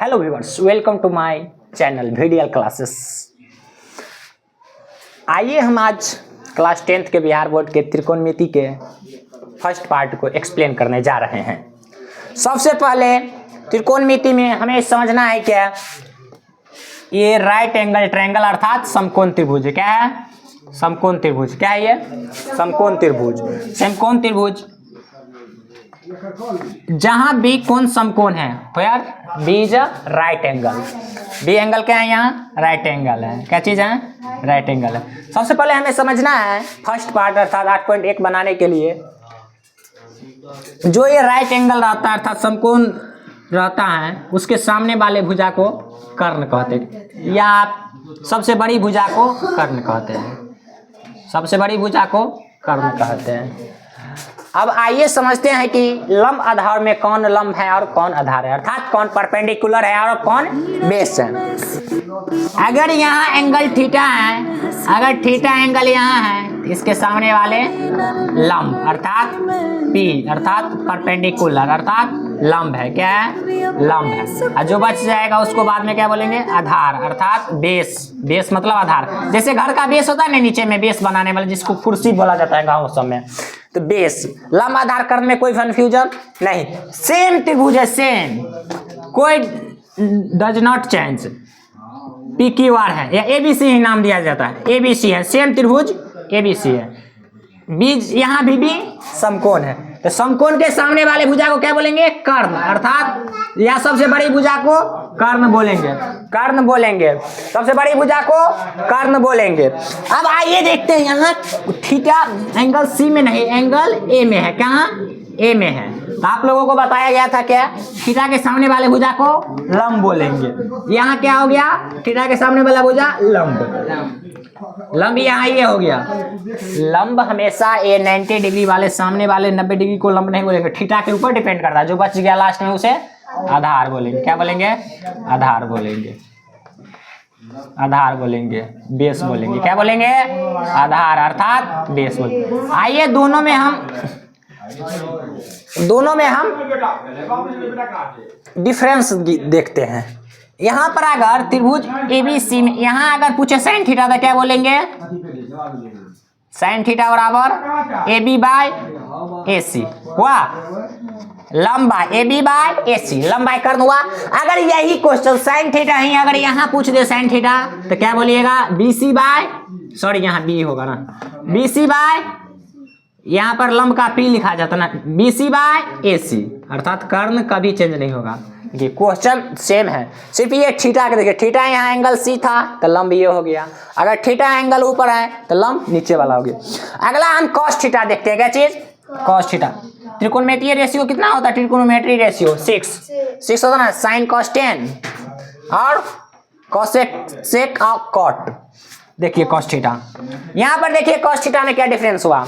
Hello viewers, welcome to my channel video classes. आइए हम आज क्लास 10th के बिहार बोर्ड के त्रिकोणमिति के फर्स्ट पार्ट को एक्सप्लेन करने जा रहे हैं। सबसे पहले त्रिकोणमिति में हमें समझना है क्या, ये राइट एंगल ट्रायंगल अर्थात समकोण त्रिभुज क्या है, समकोण त्रिभुज क्या है, ये समकोण त्रिभुज। समकोण त्रिभुज जहां बी कोण समकोण है, where B is a right angle. B angle क्या है, यहाँ राइट एंगल है। क्या चीज है, राइट एंगल है। सबसे पहले हमें समझना है फर्स्ट पार्ट अर्थात 8.1 बनाने के लिए जो ये राइट एंगल रहता है अर्थात समकोण रहता है, उसके सामने वाले भुजा को कर्ण कहते हैं, या आप सबसे बड़ी भुजा को कर्ण कहते हैं, सबसे बड़ी भुजा को कर्ण कहते हैं। अब आइए समझते हैं कि लंब आधार में कौन लंब है और कौन आधार है, अर्थात कौन परपेंडिकुलर है और कौन बेस है। अगर यहाँ एंगल थीटा है, अगर थीटा एंगल यहाँ है, इसके सामने वाले लंब अर्थात पी अर्थात परपेंडिकुलर अर्थात लंब है। क्या है, लंब है। और जो बच जाएगा उसको बाद में क्या बोलेंगे, आधार अर्थात बेस। बेस मतलब आधार, जैसे घर का बेस होता है ना, नीचे में बेस बनाने वाला जिसको कुर्सी बोला जाता है गाँव सब में, तो बेस लंब आधार करने में कोई कंफ्यूजन नहीं। सेम त्रिभुज है, सेम, कोई does not change. P Q R है या एबीसी ही नाम दिया जाता है, एबीसी है, सेम त्रिभुज एबीसी है। बीज यहाँ भी समकोण है, तो समकोण के सामने वाले भुजा को क्या बोलेंगे, कर्ण अर्थात या सबसे बड़ी भुजा को कर्ण बोलेंगे, कर्ण बोलेंगे, सबसे बड़ी भुजा को कर्ण बोलेंगे। अब आइए देखते हैं, यहाँ थीटा एंगल सी में नहीं, एंगल ए में है। कहाँ, ए में है। तो आप लोगों को बताया गया था क्या, थीटा के सामने वाले भुजा को लंब बोलेंगे। यहाँ क्या हो गया, थीटा के सामने वाला भुजा लंब, लंब यहाँ ये हो गया। लंब हमेशा ए 90 डिग्री वाले सामने वाले 90 डिग्री को लंब नहीं बोलेंगे, थीटा के ऊपर डिपेंड करता है। जो बच गया लास्ट में उसे आधार बोलेंगे। क्या बोलेंगे, आधार बोलेंगे, आधार बोलेंगे, बेस बोलेंगे। क्या बोलेंगे, आधार अर्थात बेस बोलेंगे। आइए दोनों में हम डिफरेंस देखते हैं। यहाँ पर अगर त्रिभुज एबीसी में यहाँ अगर पूछे साइन थीटा तो क्या बोलेंगे, साइन थीटा बराबर ए बी बाय ए सी हुआ, लंबा ए बी बाय ए सी, लंबाई कर्ण हुआ। अगर यही क्वेश्चन साइन थीटा ही अगर यहाँ पूछ दे साइन थीटा तो क्या बोलिएगा, बी सी बाय, सॉरी यहाँ बी होगा ना, बी सी बाय, यहाँ पर लंब का पी लिखा जाता ना, बी सी बाय ए सी, अर्थात कर्ण कभी चेंज नहीं होगा। ये क्वेश्चन सेम है, सिर्फ ये थीटा के देखिए, थीटा यहाँ एंगल सी था तो लंब ये हो गया, अगर थीटा एंगल ऊपर है तो लंब नीचे वाला हो गया। अगला हम कॉस थीटा देखते हैं। क्या चीज, कॉस थीटा। त्रिकोणमितीय रेशियो कितना होता है, त्रिकोणमितीय रेशियो 6 होता ना, साइन कॉस 10 और कॉसेक और कॉट। देखिए कॉस थीटा, यहाँ पर देखिए कॉस थीटा में क्या डिफरेंस हुआ,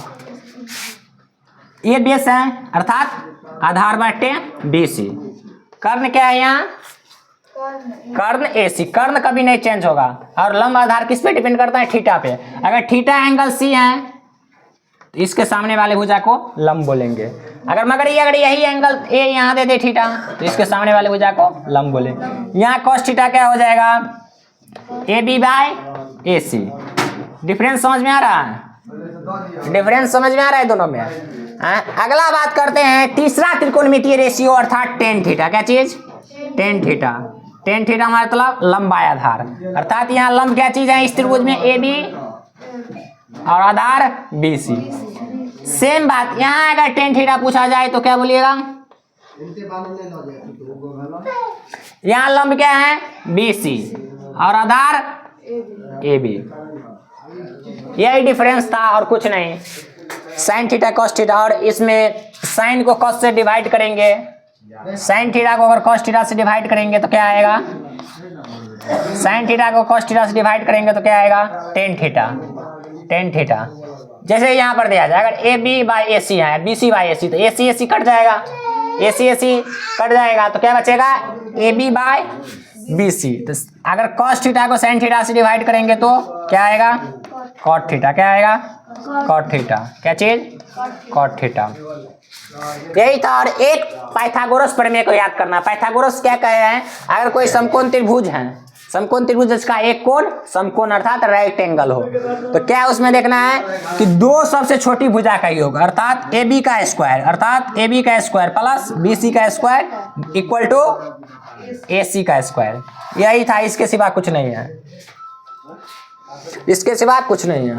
ये बेस है अर्थात आधार बाटे बीसी, कर्ण क्या है यहाँ, कर्ण एसी, कर्ण कभी नहीं चेंज होगा। और लंब आधार किस पे डिपेंड करता है, थीटा पे। अगर थीटा एंगल सी है तो इसके सामने वाले भुजा को लंब बोलेंगे। अगर यही एंगल ए यहाँ दे दे थीटा तो इसके सामने वाले भुजा को लंब बोलेंगे। यहाँ कॉस थीटा क्या हो जाएगा, A B by A C. Difference समझ में आ रहा है, डिफरेंस समझ में आ रहा है दोनों में। अगला बात करते हैं तीसरा त्रिकोणमितीय रेशियो अर्थात टेन थीटा। क्या चीज, टेन थीटा। टेन थीटा मतलब लंबाई आधार, अर्थात यहाँ लंब क्या चीज है इस त्रिभुज में, ए बी और आधार बी सी। सेम बात यहाँ अगर टेन थीटा पूछा जाए तो क्या बोलिएगा, यहाँ लंब क्या है बी सी और आधार ए बी। यही डिफरेंस था और कुछ नहीं। साइन थीटा कॉस थीटा, और इसमें साइन को कॉस से डिवाइड करेंगे, साइन थीटा को अगर कॉस थीटा से डिवाइड करेंगे तो क्या आएगा, साइन थीटा को कॉस थीटा से डिवाइड करेंगे तो क्या आएगा, टेन थीटा। टेन थीटा जैसे यहाँ पर दिया जाए, अगर ए बी बाई ए सी है, बी सी बाई ए सी, तो ए सी कट जाएगा, ए सी कट जाएगा तो क्या बचेगा, A B by B C. तो अगर कॉस थीटा को साइन थीटा से डिवाइड करेंगे तो क्या आएगा, कॉट थीटा। क्या आएगा, कॉट थीटा। क्या चीज, कॉट थीटा। यही था। और एक पाइथागोरस प्रमेय को याद करना। पाइथागोरस क्या कहे हैं, अगर कोई समकोण त्रिभुज है, समकोण त्रिभुज जिसका एक कोण समकोण अर्थात राइट एंगल हो, तो क्या उसमें देखना है कि दो सबसे छोटी भुजा का योग अर्थात ए बी का स्क्वायर प्लस बी सी का स्क्वायर इक्वल टू ए सी का स्क्वायर। यही था, इसके सिवा कुछ नहीं है, इसके सिवा कुछ नहीं है।